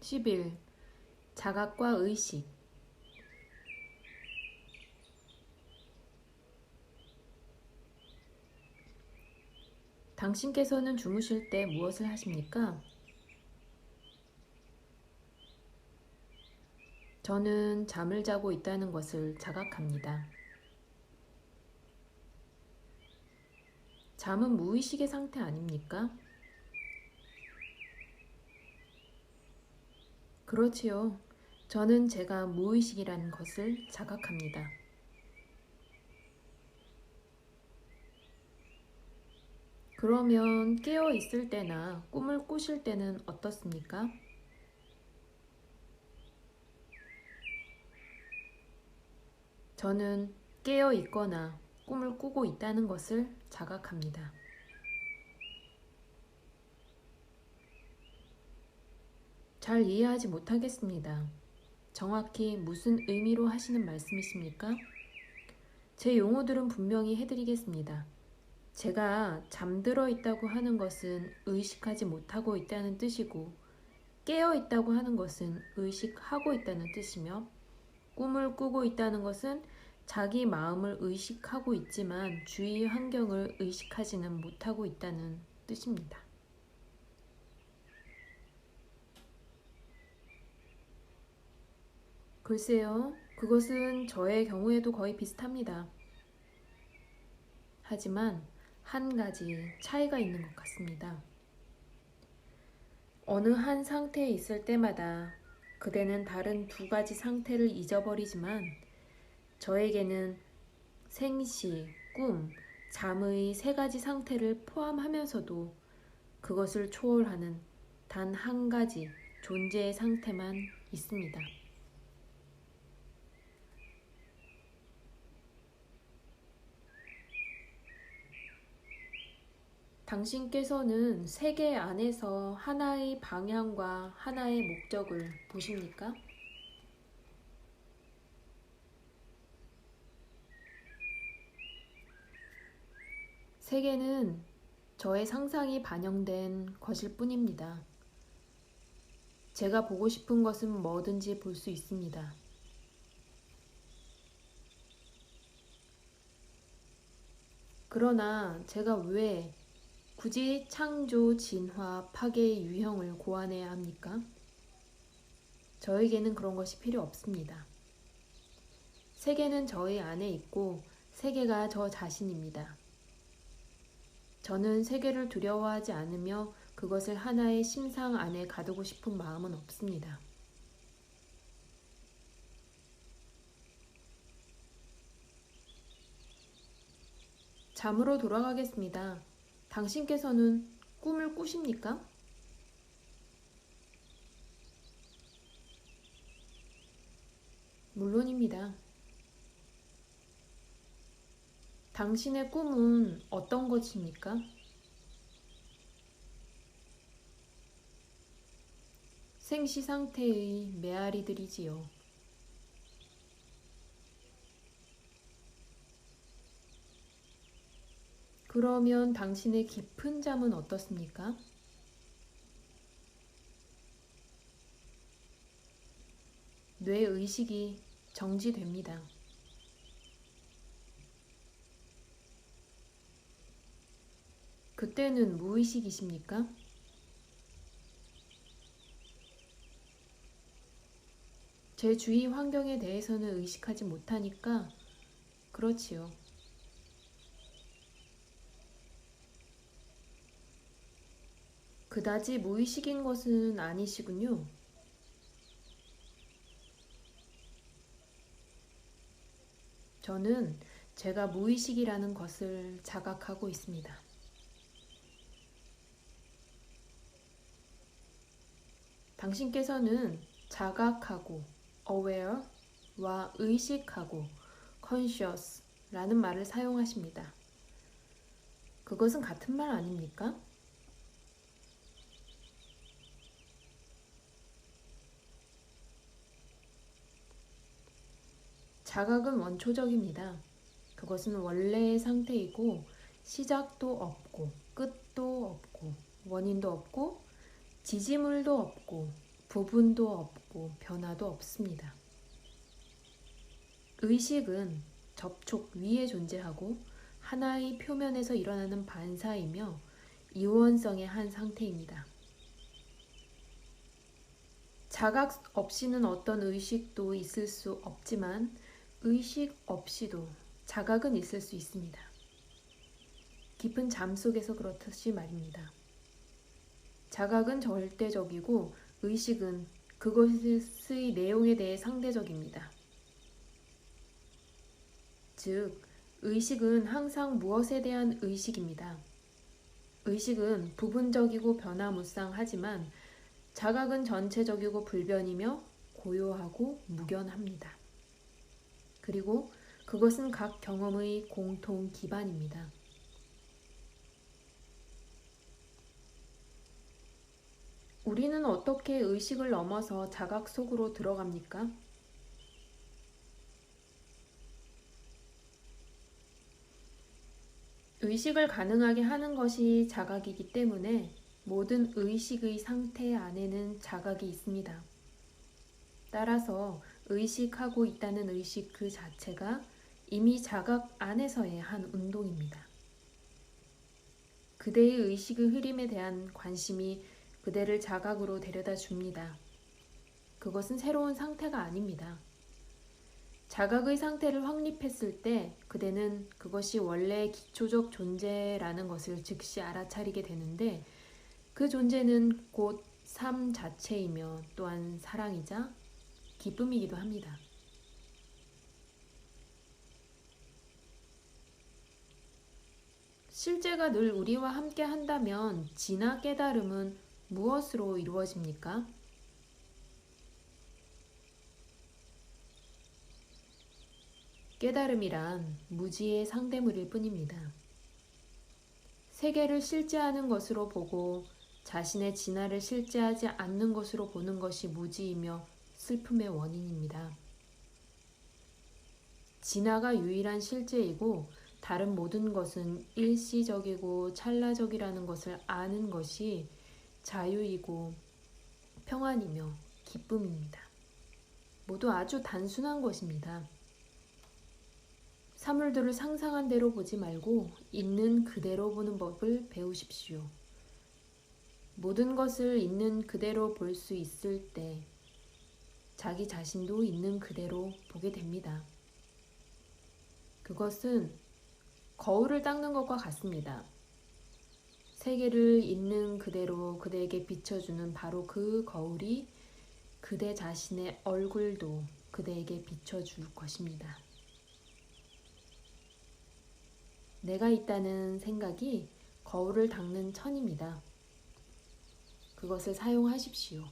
11. 자각과 의식. 당신께서는 주무실 때 무엇을 하십니까? 저는 잠을 자고 있다는 것을 자각합니다. 잠은 무의식의 상태 아닙니까? 그렇지요. 저는 제가 무의식이라는 것을 자각합니다. 그러면 깨어 있을 때나 꿈을 꾸실 때는 어떻습니까? 저는 깨어 있거나 꿈을 꾸고 있다는 것을 자각합니다. 잘 이해하지 못하겠습니다. 정확히 무슨 의미로 하시는 말씀이십니까? 제 용어들은 분명히 해드리겠습니다. 제가 잠들어 있다고 하는 것은 의식하지 못하고 있다는 뜻이고, 깨어 있다고 하는 것은 의식하고 있다는 뜻이며, 꿈을 꾸고 있다는 것은 자기 마음을 의식하고 있지만 주위 환경을 의식하지는 못하고 있다는 뜻입니다. 글쎄요, 그것은 저의 경우에도 거의 비슷합니다. 하지만 한 가지 차이가 있는 것 같습니다. 어느 한 상태에 있을 때마다 그대는 다른 두 가지 상태를 잊어버리지만 저에게는 생시, 꿈, 잠의 세 가지 상태를 포함하면서도 그것을 초월하는 단 한 가지 존재의 상태만 있습니다. 당신께서는 세계 안에서 하나의 방향과 하나의 목적을 보십니까? 세계는 저의 상상이 반영된 것일 뿐입니다. 제가 보고 싶은 것은 뭐든지 볼 수 있습니다. 그러나 제가 왜 굳이 창조, 진화, 파괴의 유형을 고안해야 합니까? 저에게는 그런 것이 필요 없습니다. 세계는 저의 안에 있고 세계가 저 자신입니다. 저는 세계를 두려워하지 않으며 그것을 하나의 심상 안에 가두고 싶은 마음은 없습니다. 잠으로 돌아가겠습니다. 당신께서는 꿈을 꾸십니까? 물론입니다. 당신의 꿈은 어떤 것입니까? 생시 상태의 메아리들이지요. 그러면 당신의 깊은 잠은 어떻습니까? 뇌의식이 정지됩니다. 그때는 무의식이십니까? 제 주위 환경에 대해서는 의식하지 못하니까 그렇지요. 그다지 무의식인 것은 아니시군요. 저는 제가 무의식이라는 것을 자각하고 있습니다. 당신께서는 자각하고 aware와 의식하고 conscious라는 말을 사용하십니다. 그것은 같은 말 아닙니까? 자각은 원초적입니다. 그것은 원래의 상태이고 시작도 없고 끝도 없고 원인도 없고 지지물도 없고 부분도 없고 변화도 없습니다. 의식은 접촉 위에 존재하고 하나의 표면에서 일어나는 반사이며 이원성의 한 상태입니다. 자각 없이는 어떤 의식도 있을 수 없지만 의식 없이도 자각은 있을 수 있습니다. 깊은 잠 속에서 그렇듯이 말입니다. 자각은 절대적이고 의식은 그것의 내용에 대해 상대적입니다. 즉, 의식은 항상 무엇에 대한 의식입니다. 의식은 부분적이고 변화무쌍하지만 자각은 전체적이고 불변이며 고요하고 무견합니다. 그리고 그것은 각 경험의 공통 기반입니다. 우리는 어떻게 의식을 넘어서 자각 속으로 들어갑니까? 의식을 가능하게 하는 것이 자각이기 때문에 모든 의식의 상태 안에는 자각이 있습니다. 따라서 의식하고 있다는 의식 그 자체가 이미 자각 안에서의 한 운동입니다. 그대의 의식의 흐름에 대한 관심이 그대를 자각으로 데려다 줍니다. 그것은 새로운 상태가 아닙니다. 자각의 상태를 확립했을 때 그대는 그것이 원래 기초적 존재라는 것을 즉시 알아차리게 되는데 그 존재는 곧 삶 자체이며 또한 사랑이자 기쁨이기도 합니다. 실제가 늘 우리와 함께 한다면 진화 깨달음은 무엇으로 이루어집니까? 깨달음이란 무지의 상대물일 뿐입니다. 세계를 실제하는 것으로 보고 자신의 진화를 실제하지 않는 것으로 보는 것이 무지이며 슬픔의 원인입니다. 진화가 유일한 실제이고 다른 모든 것은 일시적이고 찰나적이라는 것을 아는 것이 자유이고 평안이며 기쁨입니다. 모두 아주 단순한 것입니다. 사물들을 상상한 대로 보지 말고 있는 그대로 보는 법을 배우십시오. 모든 것을 있는 그대로 볼 수 있을 때 자기 자신도 있는 그대로 보게 됩니다. 그것은 거울을 닦는 것과 같습니다. 세계를 있는 그대로 그대에게 비춰주는 바로 그 거울이 그대 자신의 얼굴도 그대에게 비춰줄 것입니다. 내가 있다는 생각이 거울을 닦는 천입니다. 그것을 사용하십시오.